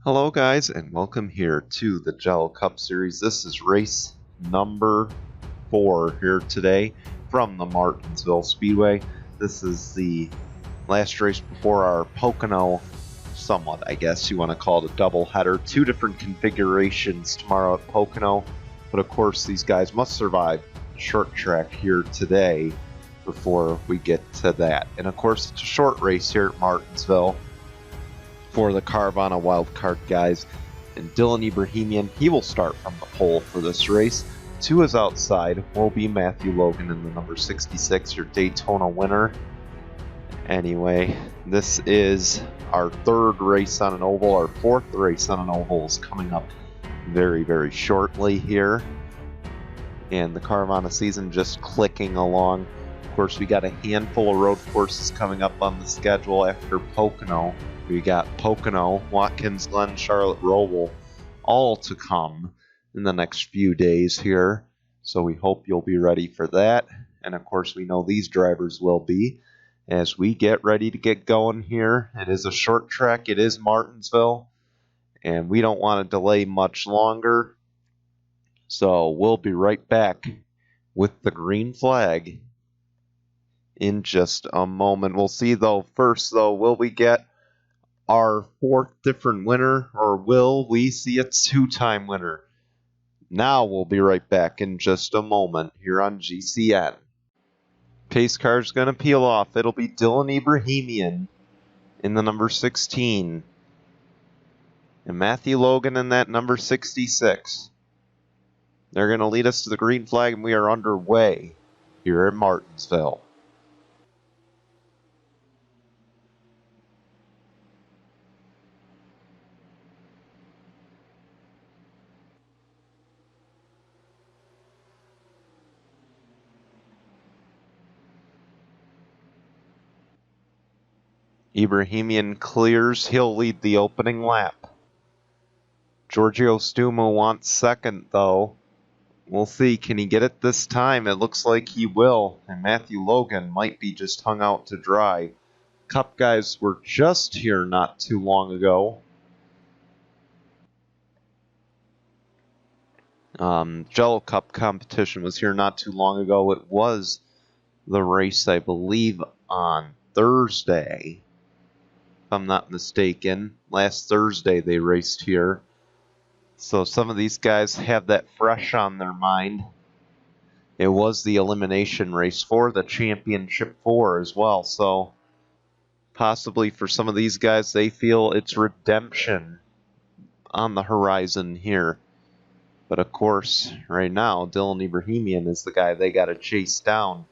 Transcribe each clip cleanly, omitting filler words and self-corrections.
Hello guys, and welcome here to the Jello Cup Series. This is race number 4 here today from the Martinsville Speedway. This is the last race before our Pocono, somewhat I guess you want to call it a double header. 2 different configurations tomorrow at Pocono, but of course these guys must survive the short track here today before we get to that. And of course it's a short race here at Martinsville for the Carvana wildcard guys. And Dylan Ibrahimian, he will start from the pole for this race. To his outside will be Matthew Logan in the number 66, your Daytona winner. Anyway, this is our 3rd race on an oval. Our 4th race on an oval is coming up very shortly here. And the Carvana season just clicking along. Of course, we got a handful of road courses coming up on the schedule after Pocono. We got Pocono, Watkins Glen, Charlotte Roval, all to come in the next few days here. So we hope you'll be ready for that. And of course, we know these drivers will be as we get ready to get going here. It is a short track. It is Martinsville. And we don't want to delay much longer. So we'll be right back with the green flag in just a moment. We'll see though, first though, will we get our 4th different winner, or will we see a 2-time winner? Now we'll be right back in just a moment here on GCN. Pace car's going to peel off. It'll be Dylan Ibrahimian in the number 16. And Matthew Logan in that number 66. They're going to lead us to the green flag, and we are underway here at Martinsville. Ibrahimian clears. He'll lead the opening lap. Giorgio Stumo wants second, though. We'll see. Can he get it this time? It looks like he will. And Matthew Logan might be just hung out to dry. Cup guys were just here not too long ago. Jello Cup competition was here not too long ago. It was the race, I believe, on Thursday. I'm not mistaken. Last Thursday they raced here. So some of these guys have that fresh on their mind. It was the elimination race for the Championship 4 as well. So possibly for some of these guys, they feel it's redemption on the horizon here. But of course, right now, Dylan Ibrahimian is the guy they got to chase down.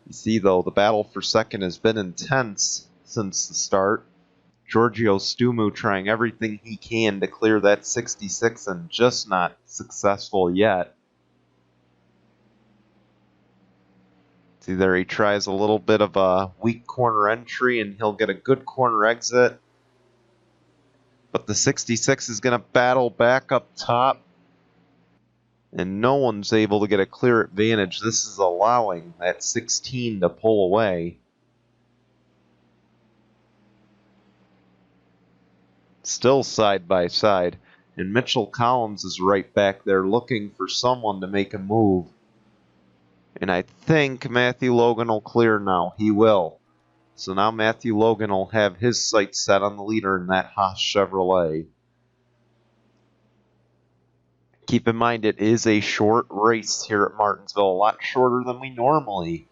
You see, though, the battle for second has been intense since the start. Giorgio Stumu trying everything he can to clear that 66 and just not successful yet. See there, he tries a little bit of a weak corner entry and he'll get a good corner exit. But the 66 is going to battle back up top. And no one's able to get a clear advantage. This is allowing that 16 to pull away. Still side by side, and Mitchell Collins is right back there looking for someone to make a move. And I think Matthew Logan will clear now. He will. So now Matthew Logan will have his sights set on the leader in that Haas Chevrolet. Keep in mind it is a short race here at Martinsville, a lot shorter than we normally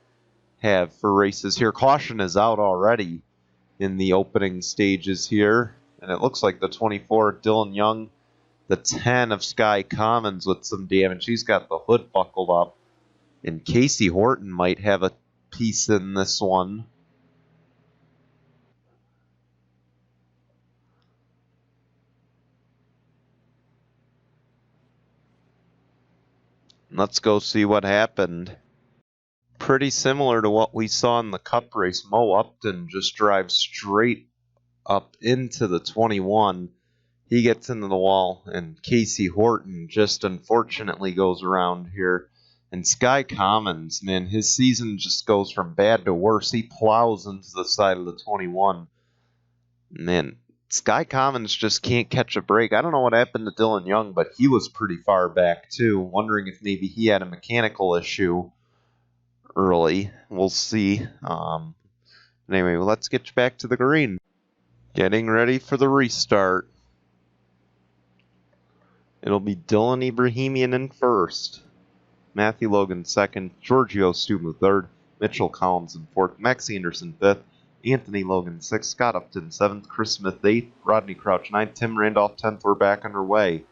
have for races here. Caution is out already in the opening stages here. And it looks like the 24, Dylan Young, the 10 of Sky Commons with some damage. He's got the hood buckled up. And Casey Horton might have a piece in this one. Let's go see what happened. Pretty similar to what we saw in the Cup race. Mo Upton just drives straight up into the 21. He gets into the wall, and Casey Horton just unfortunately goes around here. And Sky Commons, man, his season just goes from bad to worse. He plows into the side of the 21. Man, Sky Commons just can't catch a break. I don't know what happened to Dylan Young, but he was pretty far back too. Wondering if maybe he had a mechanical issue early. We'll see. Anyway, let's get back to the green. Getting ready for the restart. It'll be Dylan Ibrahimian in first, Matthew Logan second, Giorgio Stumu third, Mitchell Collins in fourth, Max Anderson fifth, Anthony Logan sixth, Scott Upton seventh, Chris Smith eighth, Rodney Crouch ninth, Tim Randolph 10th. We're back underway.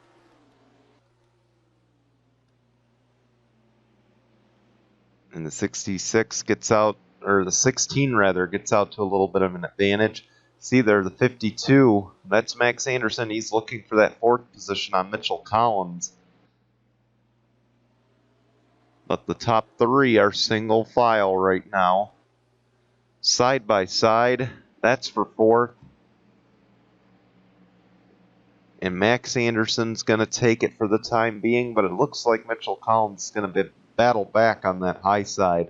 And the 66 gets out, or the 16 rather, gets out to a little bit of an advantage. See there, the 52, that's Max Anderson. He's looking for that fourth position on Mitchell Collins. But the top three are single file right now. Side by side, that's for fourth. And Max Anderson's going to take it for the time being, but it looks like Mitchell Collins is going to battle back on that high side.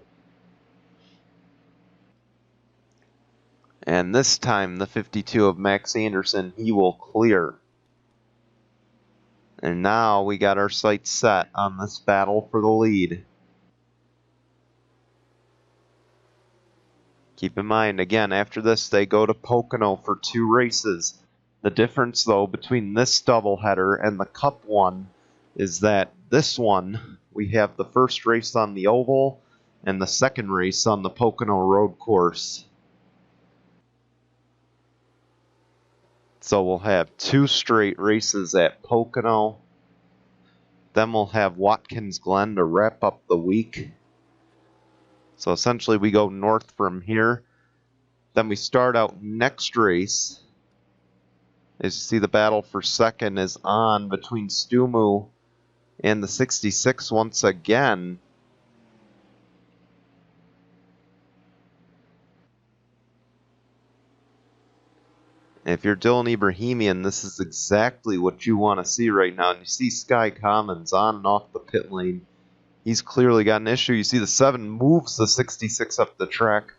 And this time, the 52 of Max Anderson, he will clear. And now we got our sights set on this battle for the lead. Keep in mind, again, after this, they go to Pocono for 2 races. The difference, though, between this doubleheader and the Cup one is that this one, we have the first race on the oval and the second race on the Pocono road course. So we'll have 2 straight races at Pocono. Then we'll have Watkins Glen to wrap up the week. So essentially we go north from here. Then we start out next race. As you see, the battle for second is on between Stumu and the 66 once again. If you're Dylan Ibrahimian, this is exactly what you want to see right now. And you see Sky Commons on and off the pit lane. He's clearly got an issue. You see the 7 moves the 66 up the track.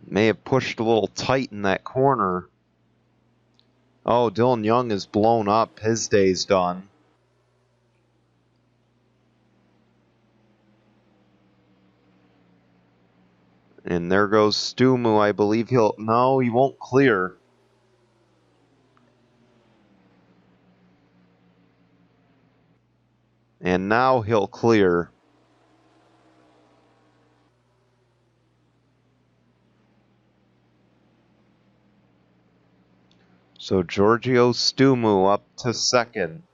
May have pushed a little tight in that corner. Oh, Dylan Young is blown up. His day's done. And there goes Stumu. I believe he'll... No, he won't clear. And now he'll clear. So Giorgio Stumu up to second.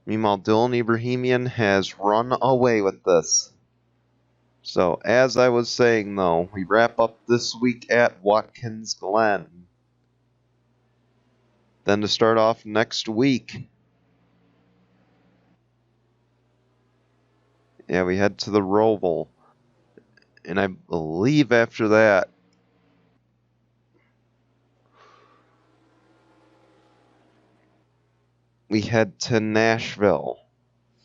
Meanwhile, Dylan Ibrahimian has run away with this. So, as I was saying, though, we wrap up this week at Watkins Glen. Then to start off next week, yeah, we head to the Roval. And I believe after that, we head to Nashville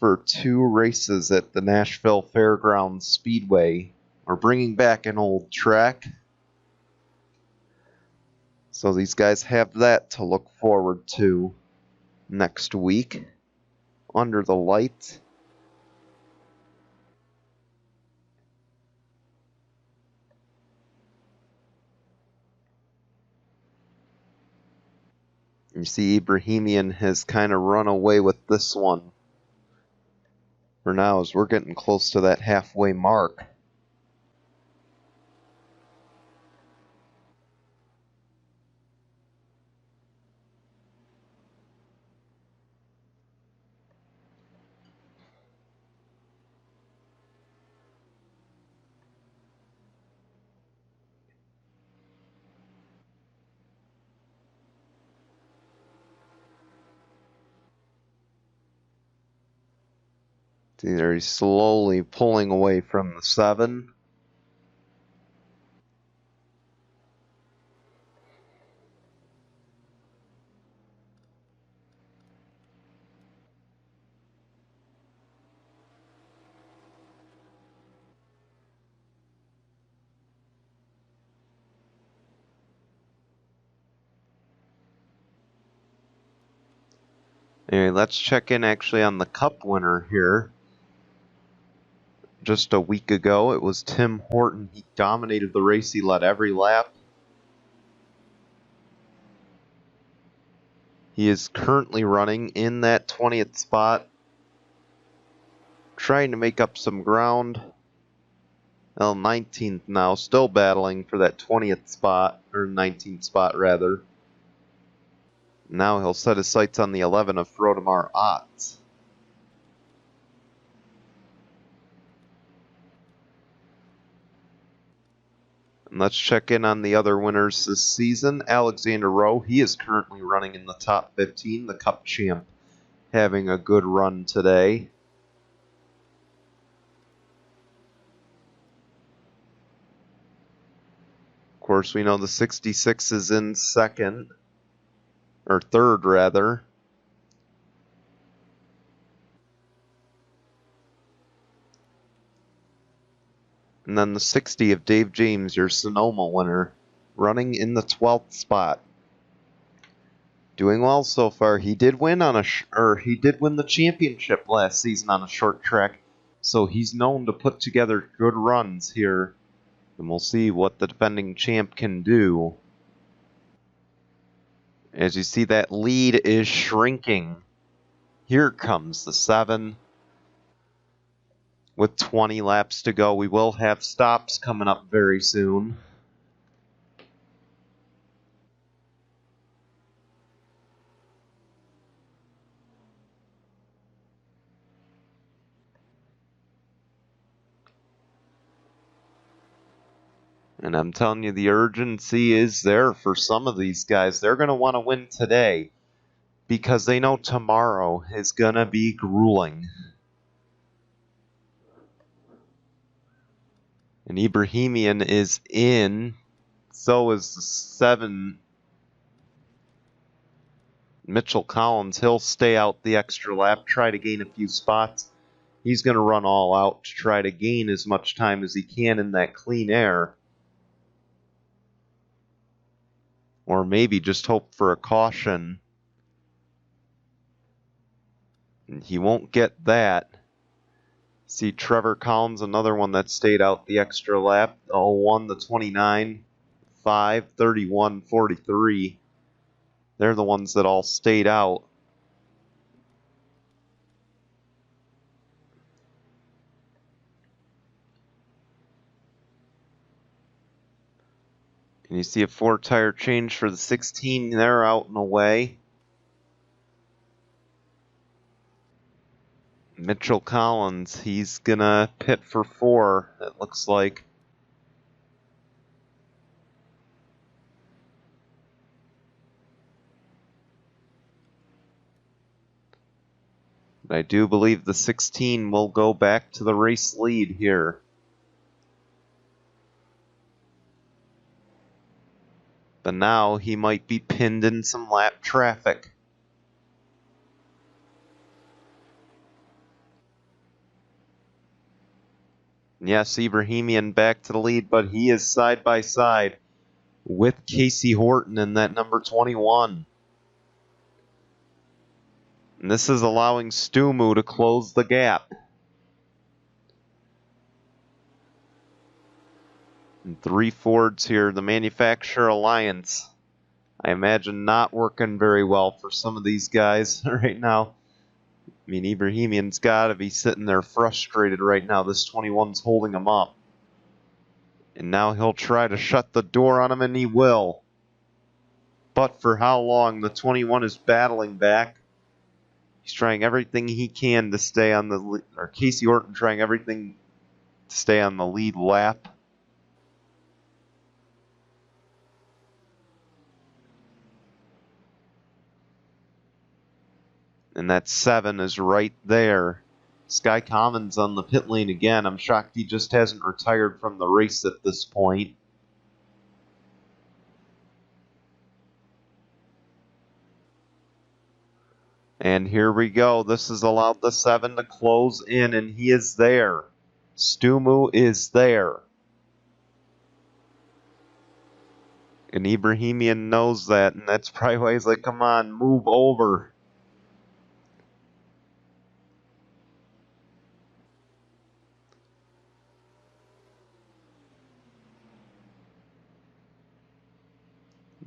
for 2 races at the Nashville Fairgrounds Speedway. We're bringing back an old track. So these guys have that to look forward to next week under the lights. You see Ibrahimian has kind of run away with this one for now as we're getting close to that halfway mark. See there, he's slowly pulling away from the 7. Anyway, let's check in actually on the Cup winner here. Just a week ago, it was Tim Horton. He dominated the race. He led every lap. He is currently running in that 20th spot, trying to make up some ground. Well, 19th now, still battling for that 20th spot, or 19th spot rather. Now he'll set his sights on the 11 of Frodemar Ott. And let's check in on the other winners this season. Alexander Rowe, he is currently running in the top 15, the Cup champ, having a good run today. Of course, we know the 66 is in second, or third rather. And then the 60 of Dave James, your Sonoma winner, running in the 12th spot. Doing well so far. He did win on he did win the championship last season on a short track, so he's known to put together good runs here. And we'll see what the defending champ can do. As you see, that lead is shrinking. Here comes the 7. With 20 laps to go, we will have stops coming up very soon. And I'm telling you, the urgency is there for some of these guys. They're going to want to win today because they know tomorrow is going to be grueling. And Ibrahimian is in. So is the 7. Mitchell Collins, he'll stay out the extra lap, try to gain a few spots. He's going to run all out to try to gain as much time as he can in that clean air. Or maybe just hope for a caution. And he won't get that. See Trevor Collins, another one that stayed out the extra lap. All won the 29, 5, 31, 43. They're the ones that all stayed out. And you see a 4-tire change for the 16. They're out and away. Mitchell Collins, he's gonna pit for 4, it looks like. But I do believe the 16 will go back to the race lead here. But now he might be pinned in some lap traffic. Yes, Ibrahimian back to the lead, but he is side by side with Casey Horton in that number 21. And this is allowing Stumu to close the gap. And 3 Fords here, the Manufacturer Alliance. I imagine not working very well for some of these guys right now. I mean, Ibrahimian's got to be sitting there frustrated right now. This 21's holding him up. And now he'll try to shut the door on him, and he will. But for how long? The 21 is battling back. He's trying everything he can to stay on the lead, or Casey Horton trying everything to stay on the lead lap. And that 7 is right there. Sky Commons on the pit lane again. I'm shocked he just hasn't retired from the race at this point. And here we go. This has allowed the 7 to close in, and he is there. Stumu is there. And Ibrahimian knows that, and that's probably why he's like, come on, move over.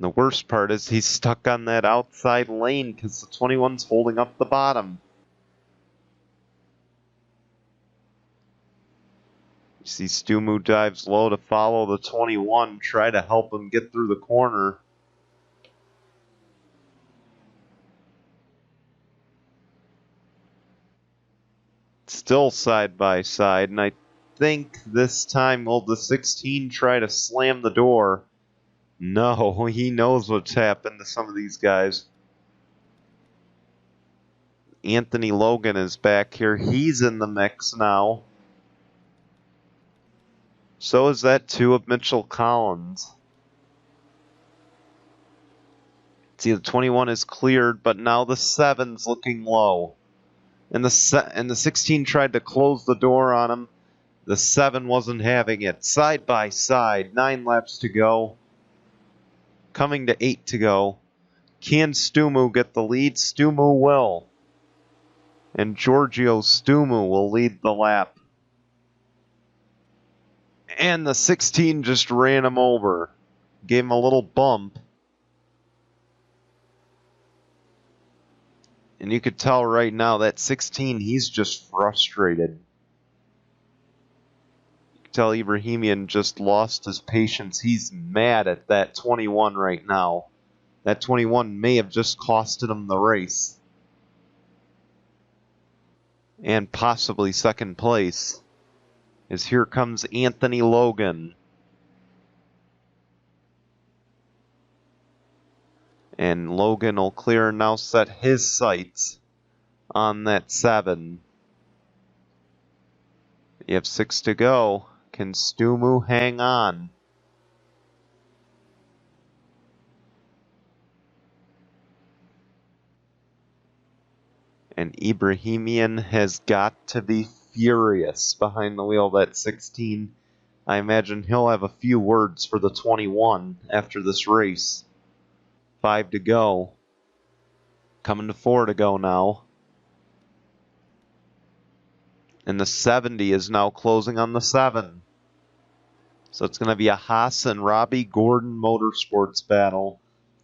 The worst part is he's stuck on that outside lane because the 21's holding up the bottom. You see Stumu dives low to follow the 21, try to help him get through the corner. Still side by side, and I think this time will the 16 try to slam the door. No, he knows what's happened to some of these guys. Anthony Logan is back here. He's in the mix now. So is that too of Mitchell Collins. See, the 21 is cleared, but now the 7's looking low. And the 16 tried to close the door on him. The 7 wasn't having it. Side by side, 9 laps to go. Coming to 8 to go. Can Stumu get the lead? Stumu will. And Giorgio Stumu will lead the lap. And the 16 just ran him over. Gave him a little bump. And you could tell right now that 16, he's just frustrated. You could tell Ibrahimian just lost his patience. He's mad at that 21 right now. That 21 may have just costed him the race. And possibly second place. As here comes Anthony Logan. And Logan will clear and now set his sights on that 7. You have 6 to go. Can Stumu hang on? And Ibrahimian has got to be furious behind the wheel of that 16. I imagine he'll have a few words for the 21 after this race. 5 to go. Coming to 4 to go now. And the 70 is now closing on the 7. So it's going to be a Haas and Robbie Gordon Motorsports battle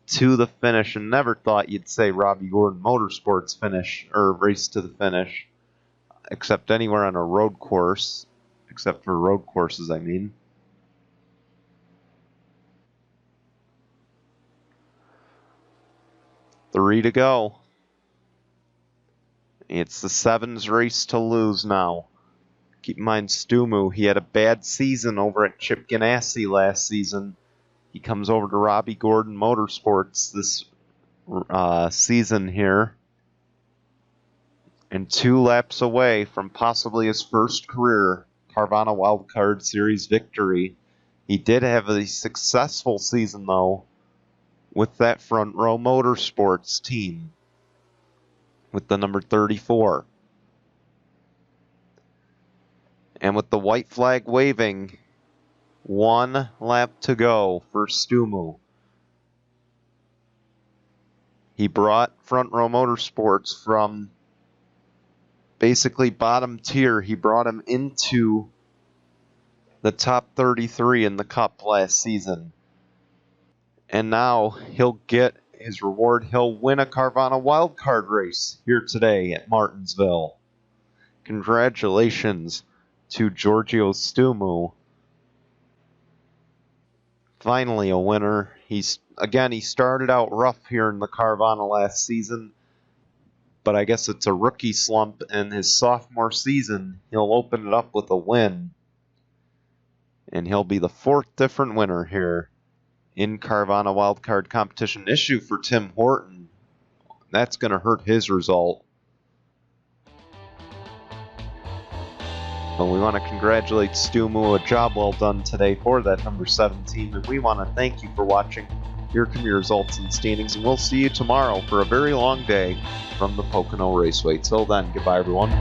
to the finish. And never thought you'd say Robbie Gordon Motorsports finish, or race to the finish. Except anywhere on a road course. Except for road courses, I mean. Three to go. It's the 7's race to lose now. Keep in mind, Stumu, he had a bad season over at Chip Ganassi last season. He comes over to Robbie Gordon Motorsports this season here. And 2 laps away from possibly his first career Carvana Wildcard Series victory. He did have a successful season, though, with that Front Row Motorsports team, with the number 34. And with the white flag waving, 1 lap to go for Stumu. He brought Front Row Motorsports from basically bottom tier. He brought him into the top 33 in the Cup last season. And now he'll get his reward. He'll win a Carvana wildcard race here today at Martinsville. Congratulations to Giorgio Stumu. Finally a winner. He started out rough here in the Carvana last season, but I guess it's a rookie slump, and his sophomore season, he'll open it up with a win. And he'll be the 4th different winner here in Carvana wildcard competition. Issue for Tim Horton. That's going to hurt his result. But we want to congratulate Stumu. A job well done today for that number 17. And we want to thank you for watching. Here come your results and standings. And we'll see you tomorrow for a very long day from the Pocono Raceway. Till then, goodbye, everyone.